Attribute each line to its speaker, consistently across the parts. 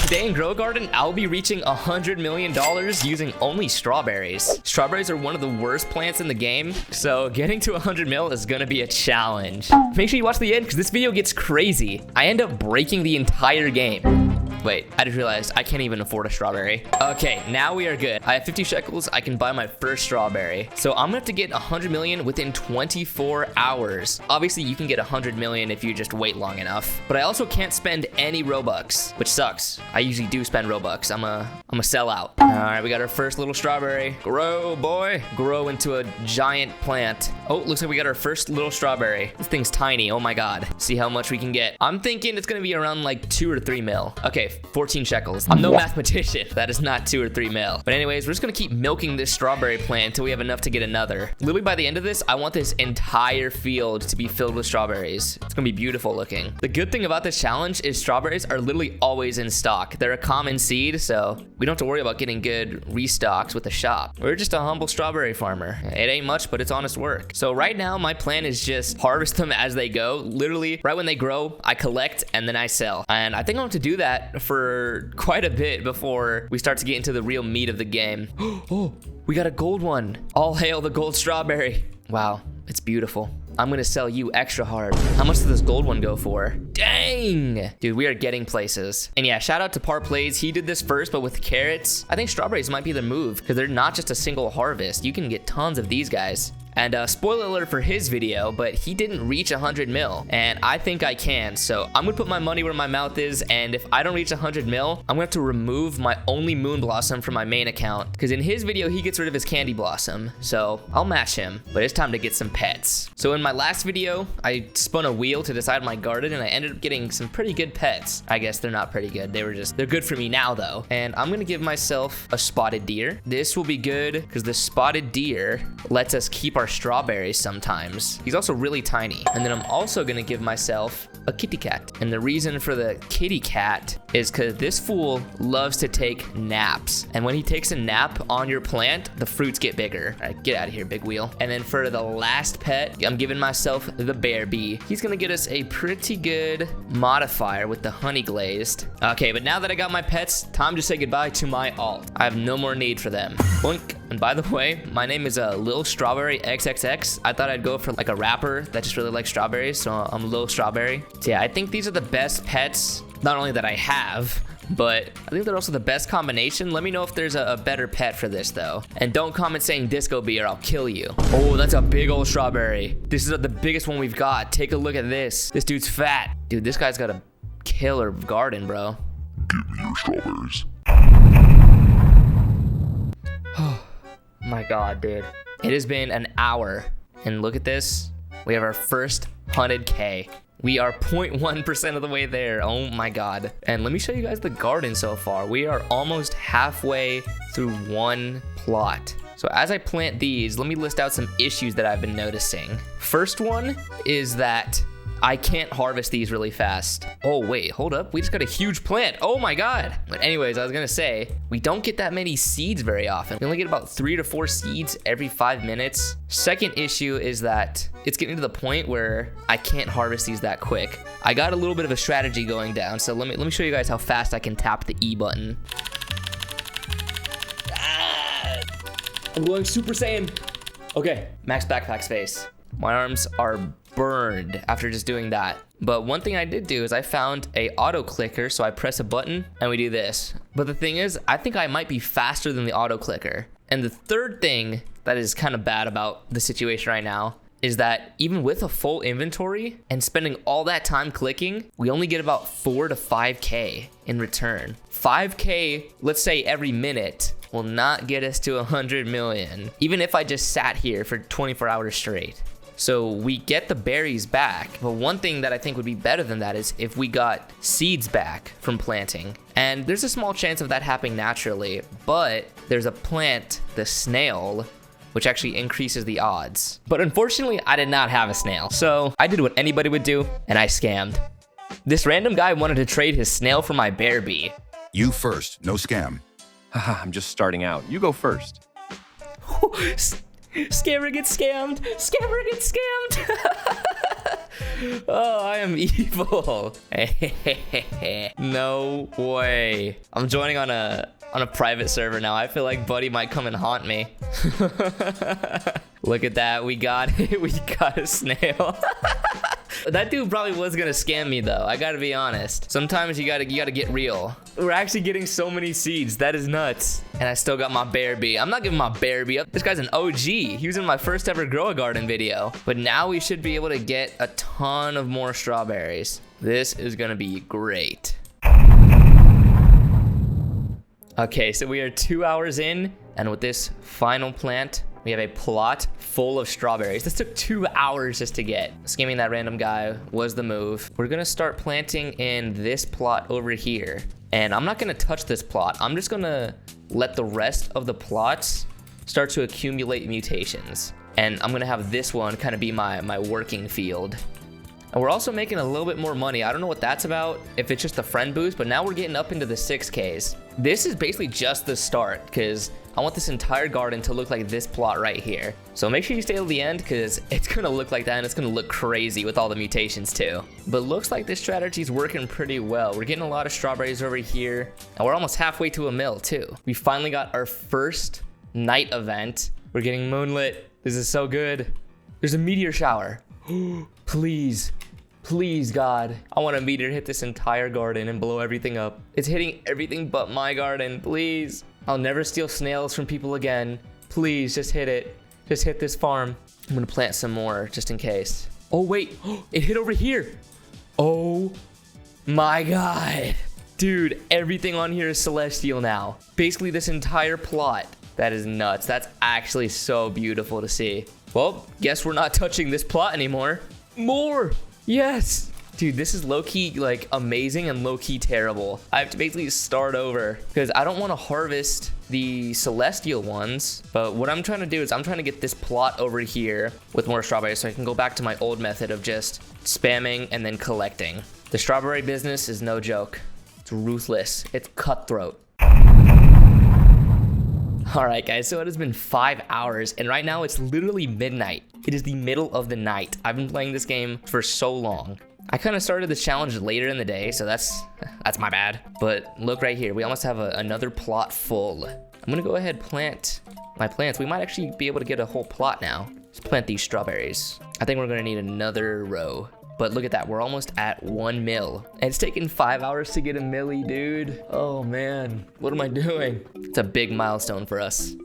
Speaker 1: Today in Grow Garden, I'll be reaching $100 million using only strawberries. Strawberries are one of the worst plants in the game, so getting to 100 mil is gonna be a challenge. Make sure you watch the end because this video gets crazy. I end up breaking the entire game. Wait, I just realized I can't even afford a strawberry. Okay, now we are good. I have 50 shekels. I can buy my first strawberry. So I'm gonna have to get 100 million within 24 hours. Obviously, you can get 100 million if you just wait long enough. But I also can't spend any Robux, which sucks. I usually do spend Robux. I'm a sellout. All right, we got our first little strawberry. Grow, boy. Grow into a giant plant. Oh, looks like we got our first little strawberry. This thing's tiny. Oh my God. See how much we can get. I'm thinking it's gonna be around like 2 or 3 mil. Okay, 14 shekels. I'm no mathematician. That is not 2 or 3 mil. But anyways, we're just gonna keep milking this strawberry plant until we have enough to get another. Literally by the end of this, I want this entire field to be filled with strawberries. It's gonna be beautiful looking. The good thing about this challenge is strawberries are literally always in stock. They're a common seed, so we don't have to worry about getting good restocks with the shop. We're just a humble strawberry farmer. It ain't much, but it's honest work. So right now, my plan is just harvest them as they go. Literally, right when they grow, I collect and then I sell. And I think I'll have to do that for quite a bit before we start to get into the real meat of the game. Oh, we got a gold one. All hail the gold strawberry. Wow, it's beautiful. I'm gonna sell you extra hard. How much does this gold one go for? Dang! Dude, we are getting places. And yeah, shout out to PARPLAYS. He did this first, but with carrots. I think strawberries might be the move because they're not just a single harvest. You can get tons of these guys. And spoiler alert for his video, but he didn't reach 100 mil. And I think I can. So I'm gonna put my money where my mouth is. And if I don't reach 100 mil, I'm gonna have to remove my only moon blossom from my main account. Because in his video, he gets rid of his candy blossom. So I'll match him. But it's time to get some pets. So in my last video, I spun a wheel to decide my garden. And I ended up getting some pretty good pets. I guess they're not pretty good. They're good for me now though. And I'm gonna give myself a spotted deer. This will be good because the spotted deer lets us keep our strawberries sometimes. He's also really tiny. And then I'm also gonna give myself a kitty cat. And the reason for the kitty cat is because this fool loves to take naps. And when he takes a nap on your plant, the fruits get bigger. All right, get out of here, big wheel. And then for the last pet, I'm giving myself the bear bee. He's gonna get us a pretty good modifier with the honey glazed. Okay, but now that I got my pets, time to say goodbye to my alt. I have no more need for them. Boink. And by the way, my name is Lil Strawberry XXX. I thought I'd go for like a rapper that just really likes strawberries, so I'm Lil Strawberry. So yeah, I think these are the best pets, not only that I have, but I think they're also the best combination. Let me know if there's a better pet for this though. And don't comment saying disco bee or I'll kill you. Oh, that's a big old strawberry. This is the biggest one we've got. Take a look at this. This dude's fat. Dude, this guy's got a killer garden, bro.
Speaker 2: Give me your strawberries.
Speaker 1: My God, dude. It has been an hour, and look at this. We have our first 100K. We are 0.1% of the way there. Oh my God. And let me show you guys the garden so far. We are almost halfway through one plot. So as I plant these, let me list out some issues that I've been noticing. First one is that I can't harvest these really fast. Oh wait, hold up. We just got a huge plant. Oh my God. But anyways, I was gonna say, we don't get that many seeds very often. We only get about 3 to 4 seeds every 5 minutes. Second issue is that it's getting to the point where I can't harvest these that quick. I got a little bit of a strategy going down. So let me show you guys how fast I can tap the E button. I'm going Super Saiyan. Okay, max backpack space. My arms are burned after just doing that. But one thing I did do is I found a auto clicker, so I press a button and we do this. But the thing is, I think I might be faster than the auto clicker. And the third thing that is kind of bad about the situation right now is that even with a full inventory and spending all that time clicking, we only get about 4 to 5K in return. 5K, let's say every minute, will not get us to 100 million, even if I just sat here for 24 hours straight. So we get the berries back, but one thing that I think would be better than that is if we got seeds back from planting. And there's a small chance of that happening naturally, but there's a plant, the snail, which actually increases the odds. But unfortunately, I did not have a snail. So I did what anybody would do, and I scammed. This random guy wanted to trade his snail for my bear bee.
Speaker 2: You first, no scam.
Speaker 3: Haha, I'm just starting out. You go first.
Speaker 1: Scammer gets scammed. Scammer gets scammed. Oh, I am evil. No way. I'm joining on a private server now. I feel like Buddy might come and haunt me. Look at that. We got it. We got a snail. That dude probably was gonna scam me though. I gotta be honest. Sometimes you gotta get real. We're actually getting so many seeds. That is nuts. And I still got my bear bee. I'm not giving my bear bee up. This guy's an OG. He was in my first ever Grow a Garden video. But now we should be able to get a ton of more strawberries. This is gonna be great. Okay, so we are 2 hours in, and with this final plant, we have a plot full of strawberries. This took 2 hours just to get. Scamming that random guy was the move. We're gonna start planting in this plot over here. And I'm not gonna touch this plot. I'm just gonna let the rest of the plots start to accumulate mutations. And I'm gonna have this one kind of be my working field. And we're also making a little bit more money. I don't know what that's about, if it's just a friend boost, but now we're getting up into the 6Ks. This is basically just the start, because I want this entire garden to look like this plot right here. So make sure you stay till the end, because it's gonna look like that, and it's gonna look crazy with all the mutations too. But looks like this strategy is working pretty well. We're getting a lot of strawberries over here, and we're almost halfway to a mill too. We finally got our first night event. We're getting moonlit. This is so good. There's a meteor shower. Please. Please, God. I want a meteor to hit this entire garden and blow everything up. It's hitting everything but my garden. Please. I'll never steal snails from people again. Please, just hit it. Just hit this farm. I'm gonna plant some more just in case. Oh, wait. It hit over here. Oh my God. Dude, everything on here is celestial now. Basically, this entire plot. That is nuts. That's actually so beautiful to see. Well, guess we're not touching this plot anymore. More. Yes. Dude, this is low-key, like, amazing and low-key terrible. I have to basically start over because I don't want to harvest the celestial ones. But what I'm trying to do is I'm trying to get this plot over here with more strawberries so I can go back to my old method of just spamming and then collecting. The strawberry business is no joke. It's ruthless. It's cutthroat. All right, guys, so it has been 5 hours, and right now it's literally midnight. It is the middle of the night. I've been playing this game for so long. I kind of started this challenge later in the day, so that's my bad. But look right here. We almost have another plot full. I'm going to go ahead and plant my plants. We might actually be able to get a whole plot now. Let's plant these strawberries. I think we're going to need another row. But look at that, we're almost at 1 mil. And it's taken 5 hours to get a milli, dude. Oh man, what am I doing? It's a big milestone for us.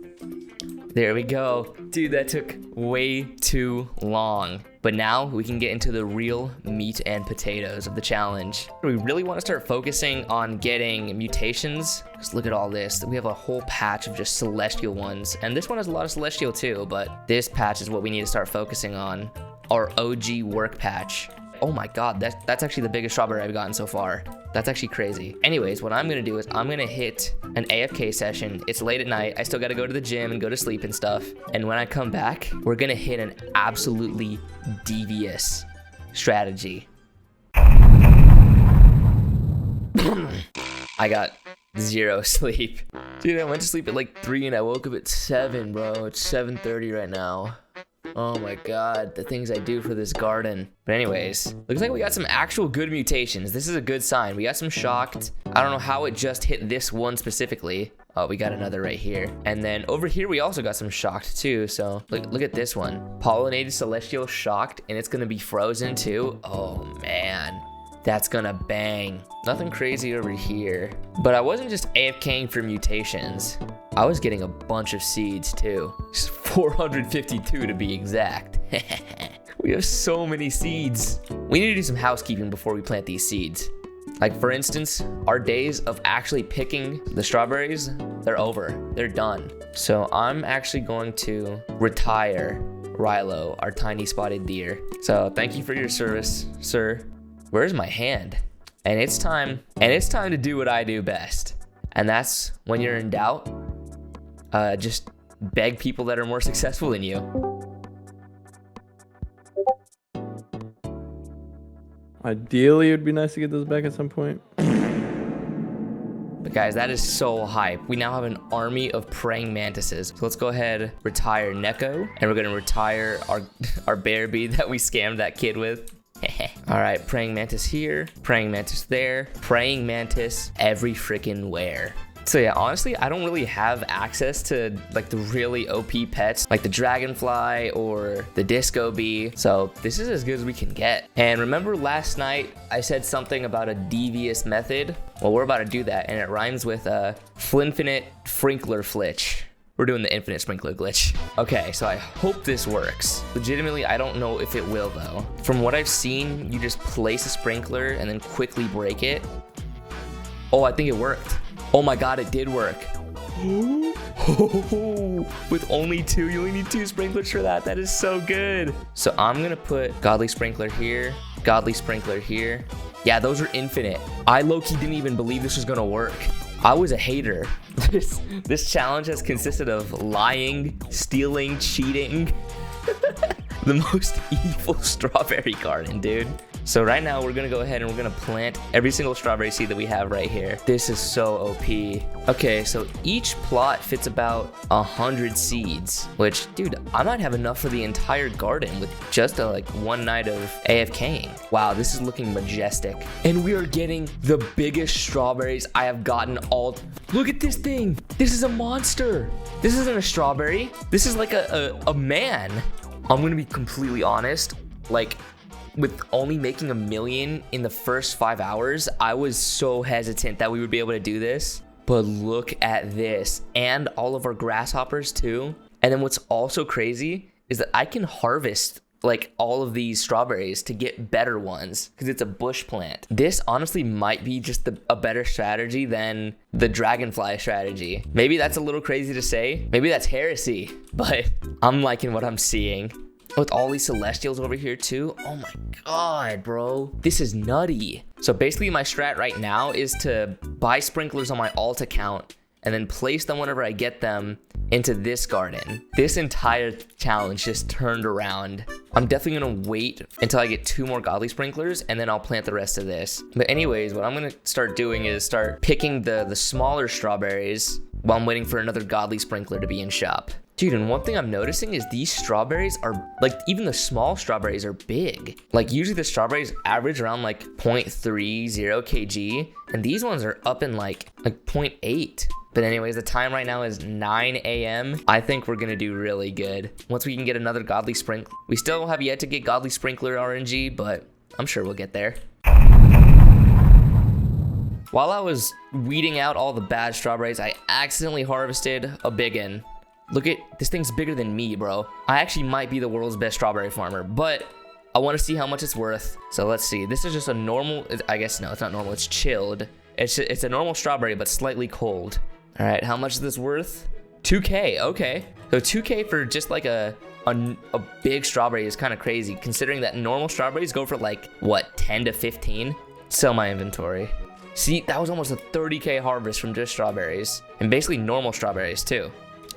Speaker 1: There we go. Dude, that took way too long. But now we can get into the real meat and potatoes of the challenge. We really want to start focusing on getting mutations. Just look at all this. We have a whole patch of just celestial ones. And this one has a lot of celestial too, but this patch is what we need to start focusing on. Our OG work patch. Oh my God, that's actually the biggest strawberry I've gotten so far. That's actually crazy. Anyways, what I'm gonna do is I'm gonna hit an AFK session. It's late at night. I still gotta go to the gym and go to sleep and stuff. And when I come back, we're gonna hit an absolutely devious strategy. I got 0 sleep. Dude, I went to sleep at like 3 and I woke up at 7, bro. It's 7:30 right now. Oh my God, the things I do for this garden. But anyways, looks like we got some actual good mutations. This is a good sign. We got some shocked. I don't know how it just hit this one specifically. Oh, we got another right here. And then over here, we also got some shocked too. So look at this one. Pollinated celestial shocked, and it's gonna be frozen too. Oh man, that's gonna bang. Nothing crazy over here. But I wasn't just AFKing for mutations. I was getting a bunch of seeds too. 452 to be exact. We have so many seeds. We need to do some housekeeping before we plant these seeds. Like for instance, our days of actually picking the strawberries, they're over, they're done. So I'm actually going to retire Rilo, our tiny spotted deer. So thank you for your service, sir. Where's my hand? And it's time to do what I do best. And that's when you're in doubt, just beg people that are more successful than you.
Speaker 4: Ideally, it would be nice to get those back at some point.
Speaker 1: But guys, that is so hype. We now have an army of praying mantises. So let's go ahead, retire Neko, and we're gonna retire our bear bee that we scammed that kid with. All right, praying mantis here, praying mantis there, praying mantis every freaking where. So yeah, honestly, I don't really have access to like the really OP pets like the dragonfly or the disco bee. So this is as good as we can get. And remember last night I said something about a devious method? Well, we're about to do that, and it rhymes with flinfinite frinkler flitch. We're doing the infinite sprinkler glitch. Okay, so I hope this works. Legitimately, I don't know if it will though. From what I've seen, you just place a sprinkler and then quickly break it. Oh, I think it worked. Oh my god, it did work. With only 2, you only need 2 sprinklers for that. That is so good. So I'm gonna put godly sprinkler here, godly sprinkler here. Yeah, those are infinite. I low-key didn't even believe this was gonna work. I was a hater. This challenge has consisted of lying, stealing, cheating. The most evil strawberry garden, dude. So right now we're gonna go ahead and we're gonna plant every single strawberry seed that we have right here. This is so OP. Okay, so each plot fits about 100 seeds, which, dude, I might have enough for the entire garden with just like one night of AFKing. Wow, this is looking majestic. And we are getting the biggest strawberries I have gotten all. Look at this thing. This is a monster. This isn't a strawberry. This is like a man. I'm gonna be completely honest, like, with only making $1 million in the first 5 hours, I was so hesitant that we would be able to do this. But look at this, and all of our grasshoppers too. And then what's also crazy is that I can harvest like all of these strawberries to get better ones because it's a bush plant. This honestly might be just a better strategy than the dragonfly strategy. Maybe that's a little crazy to say. Maybe that's heresy, but I'm liking what I'm seeing. With all these celestials over here too. Oh my god, bro. This is nutty. So basically my strat right now is to buy sprinklers on my alt account and then place them whenever I get them into this garden. This entire challenge just turned around. I'm definitely gonna wait until I get 2 more godly sprinklers and then I'll plant the rest of this. But anyways, what I'm gonna start doing is start picking the smaller strawberries while I'm waiting for another godly sprinkler to be in shop. Dude, and one thing I'm noticing is these strawberries are, like, even the small strawberries are big. Like, usually the strawberries average around, like, 0.30 kg, and these ones are up in, like 0.8. But anyways, the time right now is 9 a.m. I think we're gonna do really good. Once we can get another godly sprinkler. We still have yet to get godly sprinkler RNG, but I'm sure we'll get there. While I was weeding out all the bad strawberries, I accidentally harvested a biggin. Look at, this thing's bigger than me, bro. I actually might be the world's best strawberry farmer, but I want to see how much it's worth. So let's see. This is just a normal, I guess, no, it's not normal. It's chilled. It's a normal strawberry, but slightly cold. All right, how much is this worth? 2K, okay. So 2K for just like a big strawberry is kind of crazy, considering that normal strawberries go for like, what, 10 to 15? Sell my inventory. See, that was almost a 30K harvest from just strawberries, and basically normal strawberries too.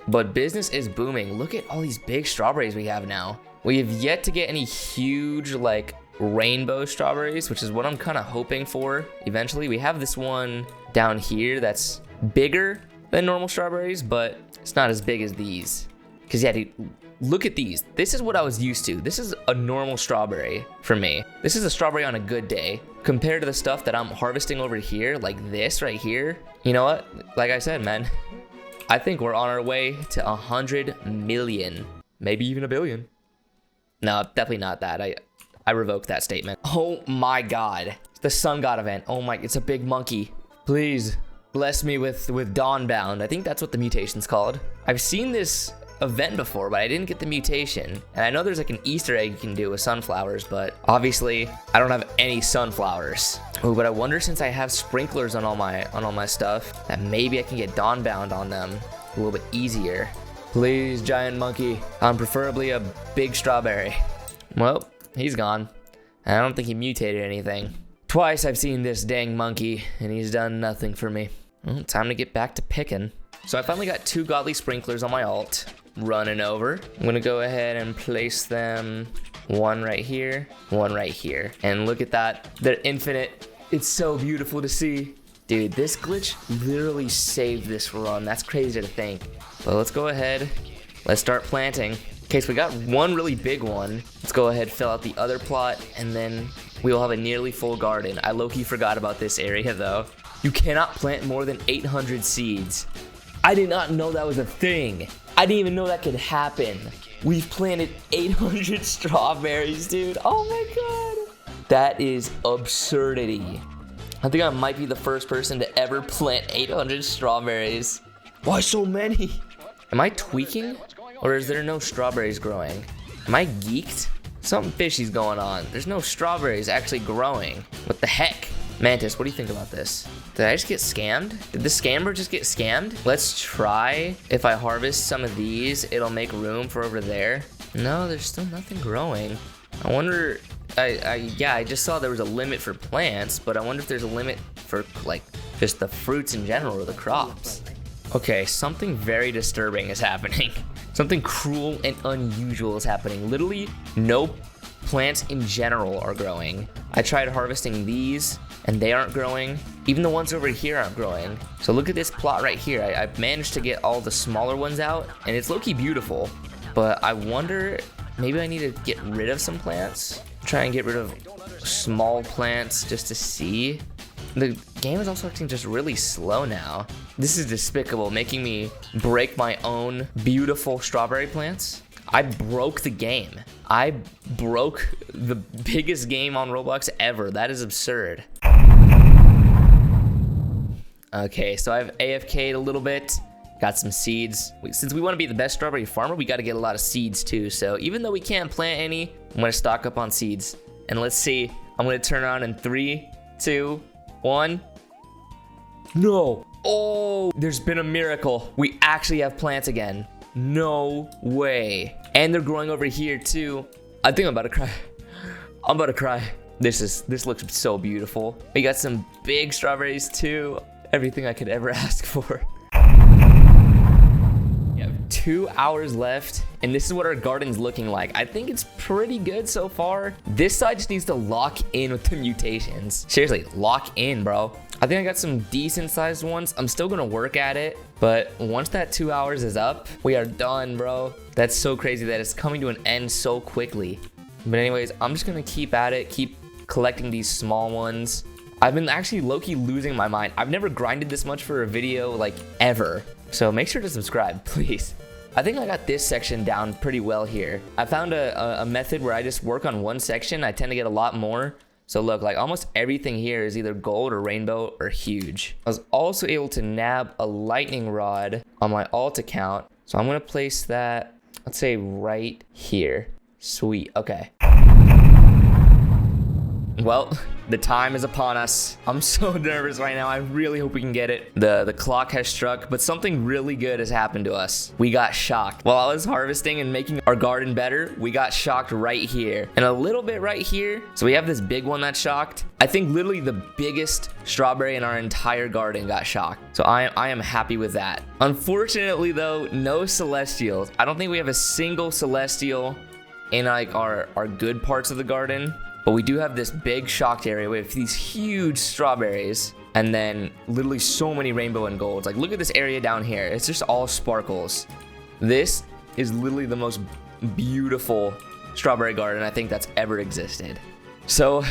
Speaker 1: But business is booming. Look at all these big strawberries we have now. We have yet to get any huge like rainbow strawberries, which is what I'm kind of hoping for eventually. We have this one down here that's bigger than normal strawberries, but it's not as big as these. Because yeah, dude, look at these. This is what I was used to. This is a normal strawberry for me. This is a strawberry on a good day. Compared to the stuff that I'm harvesting over here, like this right here. You know what? Like I said, man, I think we're on our way to 100 million. Maybe even a billion. No, definitely not that. I revoke that statement. Oh my god. The sun god event. Oh my, it's a big monkey. Please bless me with Dawnbound. I think that's what the mutation's called. I've seen this event before, but I didn't get the mutation. And I know there's like an Easter egg you can do with sunflowers, but obviously I don't have any sunflowers. Oh, but I wonder, since I have sprinklers on all my stuff, that maybe I can get Dawnbound on them a little bit easier. Please, giant monkey. Preferably a big strawberry. Well, he's gone. I don't think he mutated anything. Twice I've seen this dang monkey, and he's done nothing for me. Well, time to get back to picking. So I finally got 2 godly sprinklers on my alt. Running over. I'm gonna go ahead and place them, one right here, one right here. And look at that, they're infinite. It's so beautiful to see. Dude, this glitch literally saved this run. That's crazy to think. But let's go ahead, let's start planting. Okay, so we got one really big one. Let's go ahead, fill out the other plot, and then we will have a nearly full garden. I low-key forgot about this area though. You cannot plant more than 800 seeds. I did not know that was a thing. I didn't even know that could happen. We've planted 800 strawberries, dude. Oh my god. That is absurdity. I think I might be the first person to ever plant 800 strawberries. Why so many? Am I tweaking? Or is there no strawberries growing? Am I geeked? Something fishy's going on. There's no strawberries actually growing. What the heck? Mantis, what do you think about this? Did I just get scammed? Did the scammer just get scammed? Let's try. If I harvest some of these, it'll make room for over there. No, there's still nothing growing. I wonder, yeah, I just saw there was a limit for plants, but I wonder if there's a limit for like just the fruits in general or the crops. Okay, something very disturbing is happening. Something cruel and unusual is happening. Literally, no plants in general are growing. I tried harvesting these, and they aren't growing. Even the ones over here aren't growing. So look at this plot right here. I've managed to get all the smaller ones out, and it's low-key beautiful. But I wonder, maybe I need to get rid of some plants. Try and get rid of small plants just to see. The game is also acting just really slow now. This is despicable, making me break my own beautiful strawberry plants. I broke the game. I broke the biggest game on Roblox ever. That is absurd. Okay, so I've AFK'd a little bit. Got some seeds. Since we want to be the best strawberry farmer, we got to get a lot of seeds too. So even though we can't plant any, I'm going to stock up on seeds. And let's see. I'm going to turn around in 3, 2, 1. No. Oh, there's been a miracle. We actually have plants again. No way. And they're growing over here too. I think I'm about to cry. I'm about to cry. This looks so beautiful. We got some big strawberries too. Everything I could ever ask for. We have 2 hours left, and this is what our garden's looking like. I think it's pretty good so far. This side just needs to lock in with the mutations. Seriously, lock in, bro. I think I got some decent sized ones. I'm still gonna work at it, but once that 2 hours is up, we are done, bro. That's so crazy that it's coming to an end so quickly. But anyways, I'm just gonna keep at it, keep collecting these small ones. I've been actually low-key losing my mind. I've never grinded this much for a video, like, ever. So make sure to subscribe, please. I think I got this section down pretty well here. I found a method where I just work on one section. I tend to get a lot more. So look, like almost everything here is either gold or rainbow or huge. I was also able to nab a lightning rod on my alt account. So I'm gonna place that, let's say right here. Sweet, okay. Well, the time is upon us. I'm so nervous right now. I really hope we can get it. The clock has struck, but something really good has happened to us. We got shocked. While I was harvesting and making our garden better, we got shocked right here and a little bit right here. So we have this big one that's shocked. I think literally the biggest strawberry in our entire garden got shocked. So I am happy with that. Unfortunately though, no celestials. I don't think we have a single celestial in like our good parts of the garden. But we do have this big shocked area with these huge strawberries and then literally so many rainbow and golds. Like look at this area down here. It's just all sparkles. This is literally the most beautiful strawberry garden I think that's ever existed. So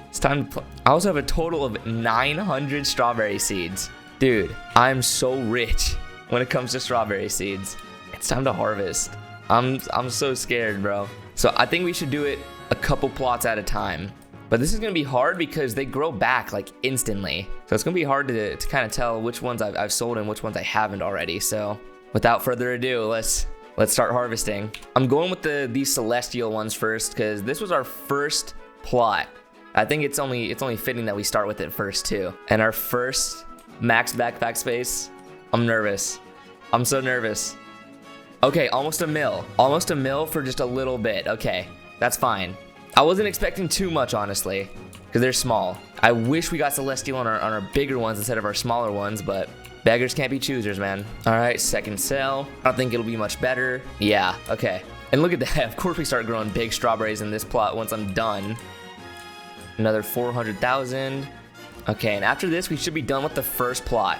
Speaker 1: it's time to I also have a total of 900 strawberry seeds. Dude, I'm so rich when it comes to strawberry seeds. It's time to harvest. I'm so scared, bro. So I think we should do it a couple plots at a time, but this is gonna be hard because they grow back like instantly, so it's gonna be hard to kind of tell which ones I've sold and which ones I haven't already. So without further ado, let's start harvesting. I'm going with these celestial ones first because this was our first plot. I think it's only fitting that we start with it first too. And our first max backpack space. I'm nervous. I'm so nervous. Okay, almost a mil for just a little bit. Okay, that's fine. I wasn't expecting too much, honestly, because they're small. I wish we got celestial on our bigger ones instead of our smaller ones, but beggars can't be choosers, man. All right, second cell. I don't think it'll be much better. Yeah, okay. And look at that. Of course we start growing big strawberries in this plot once I'm done. Another 400,000. Okay, and after this, we should be done with the first plot.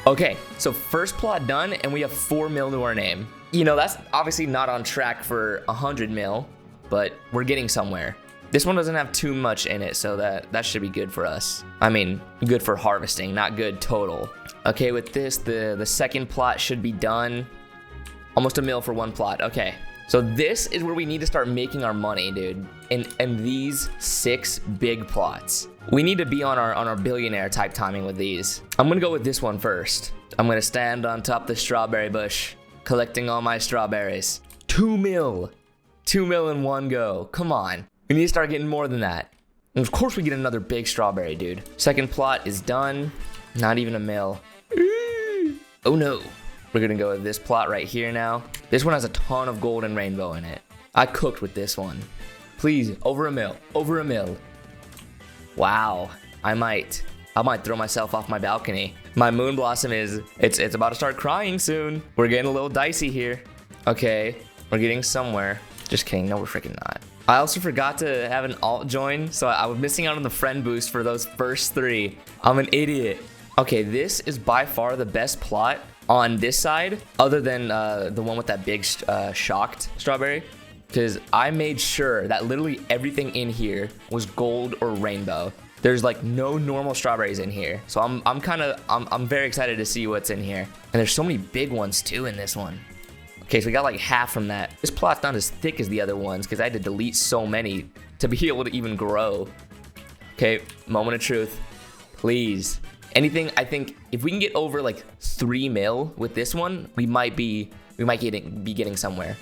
Speaker 1: Okay, so first plot done, and we have 4 mil to our name. You know, that's obviously not on track for 100 mil, but we're getting somewhere. This one doesn't have too much in it, so that should be good for us. I mean, good for harvesting, not good total. Okay, with this, the second plot should be done. Almost a mil for one plot. Okay, so this is where we need to start making our money, dude. In these 6 big plots, we need to be on our billionaire type timing with these. I'm gonna go with this one first. I'm gonna stand on top of the strawberry bush, collecting all my strawberries. 2 mil. 2 mil in one go. Come on. We need to start getting more than that. And of course we get another big strawberry, dude. Second plot is done. Not even a mil. Oh no. We're gonna go with this plot right here now. This one has a ton of gold and rainbow in it. I cooked with this one. Please, over a mil. Over a mil. Wow. I might throw myself off my balcony. My moon blossom it's about to start crying soon. We're getting a little dicey here. Okay, we're getting somewhere. Just kidding, no, we're freaking not. I also forgot to have an alt join, so I was missing out on the friend boost for those first 3. I'm an idiot. Okay, this is by far the best plot on this side, other than the one with that big shocked strawberry, because I made sure that literally everything in here was gold or rainbow. There's like no normal strawberries in here, so I'm very excited to see what's in here. And there's so many big ones too in this one. Okay, so we got like half from that. This plot's not as thick as the other ones because I had to delete so many to be able to even grow. Okay, moment of truth. Please. Anything, I think if we can get over like 3 mil with this one, we might be getting somewhere.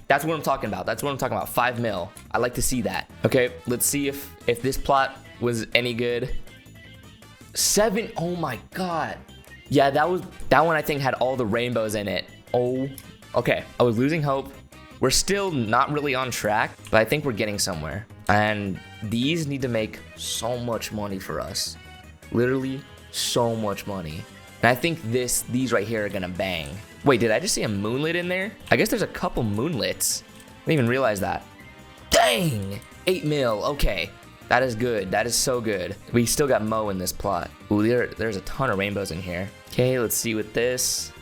Speaker 1: That's what I'm talking about. That's what I'm talking about. 5 mil. I like to see that. Okay, let's see if this plot was any good. 7. Oh my god. Yeah, that one I think had all the rainbows in it. Oh, okay. I was losing hope. We're still not really on track, but I think we're getting somewhere. And these need to make so much money for us. Literally so much money. And I think these right here are gonna bang. Wait, did I just see a moonlit in there? I guess there's a couple moonlits. I didn't even realize that. Dang! 8 mil, okay. That is good, that is so good. We still got Mo in this plot. Ooh, there's a ton of rainbows in here. Okay, let's see with this.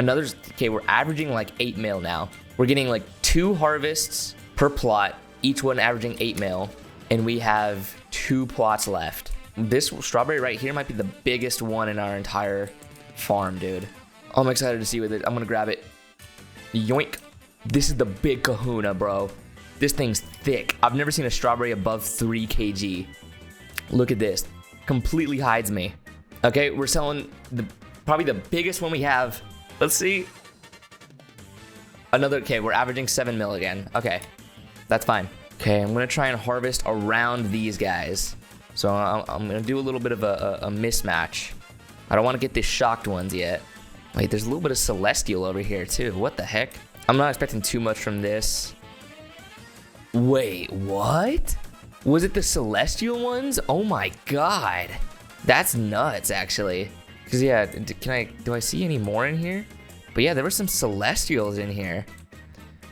Speaker 1: Okay, we're averaging like 8 mil now. We're getting like 2 harvests per plot, each one averaging 8 mil. And we have 2 plots left. This strawberry right here might be the biggest one in our entire farm, dude. I'm excited to see with it. I'm gonna grab it. Yoink. This is the big kahuna, bro. This thing's thick. I've never seen a strawberry above 3 kg. Look at this. Completely hides me. Okay, we're selling probably the biggest one we have. Let's see. Okay, we're averaging 7 mil again. Okay, that's fine. Okay, I'm gonna try and harvest around these guys. So I'm gonna do a little bit of a mismatch. I don't want to get the shocked ones yet. Wait, there's a little bit of celestial over here too. What the heck? I'm not expecting too much from this. Wait, what? Was it the celestial ones? Oh my god. That's nuts, actually. Because yeah, do I see any more in here? But yeah, there were some celestials in here.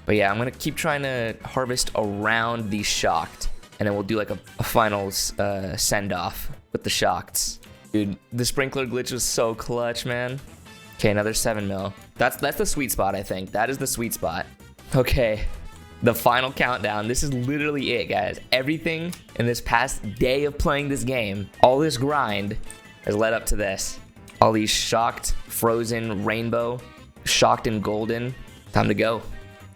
Speaker 1: But yeah, I'm gonna keep trying to harvest around these shocked, and then we'll do like a final send off with the shockeds. Dude, the sprinkler glitch was so clutch, man. Okay, another 7 mil. That's the sweet spot, I think. That is the sweet spot. Okay, the final countdown. This is literally it, guys. Everything in this past day of playing this game, all this grind, has led up to this. All these shocked, frozen, rainbow, shocked and golden. Time to go.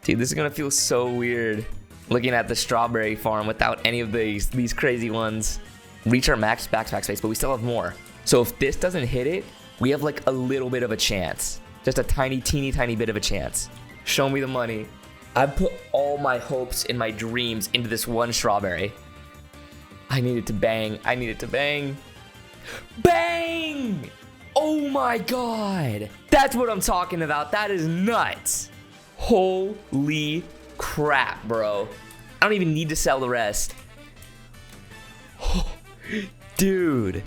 Speaker 1: Dude, this is gonna feel so weird looking at the strawberry farm without any of these crazy ones. Reach our max backpack space, but we still have more. So if this doesn't hit it, we have like a little bit of a chance. Just a teeny tiny bit of a chance. Show me the money. I put all my hopes and my dreams into this one strawberry. I need it to bang. I need it to bang. Bang! Oh my god. That's what I'm talking about. That is nuts. Holy crap, bro. I don't even need to sell the rest. Dude,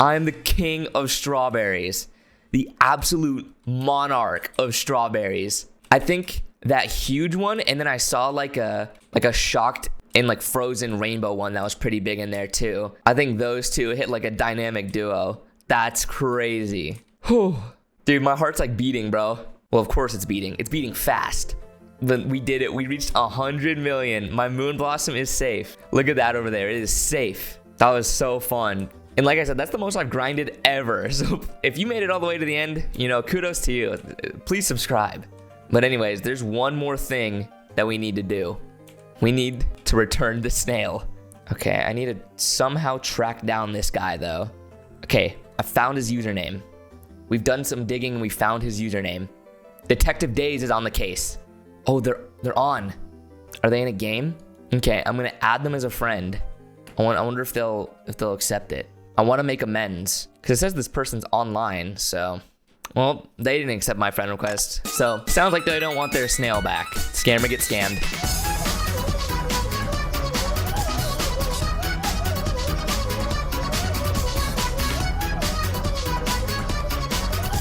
Speaker 1: I'm the king of strawberries. The absolute monarch of strawberries. I think that huge one, and then I saw like a shocked and like frozen rainbow one that was pretty big in there too. I think those two hit like a dynamic duo. That's crazy. Whew. Dude, my heart's like beating, bro. Well, of course it's beating. It's beating fast. But we did it. We reached 100 million. My moon blossom is safe. Look at that over there. It is safe. That was so fun. And like I said, that's the most I've grinded ever. So if you made it all the way to the end, you know, kudos to you. Please subscribe. But anyways, there's one more thing that we need to do. We need to return the snail. Okay, I need to somehow track down this guy though. Okay, I found his username. We've done some digging and we found his username. Detective Days is on the case. Oh, they're on. Are they in a game? Okay, I'm gonna add them as a friend. I wonder if they'll accept it. I want to make amends because it says this person's online. So, well, they didn't accept my friend request. So sounds like they don't want their snail back. Scammer get scammed.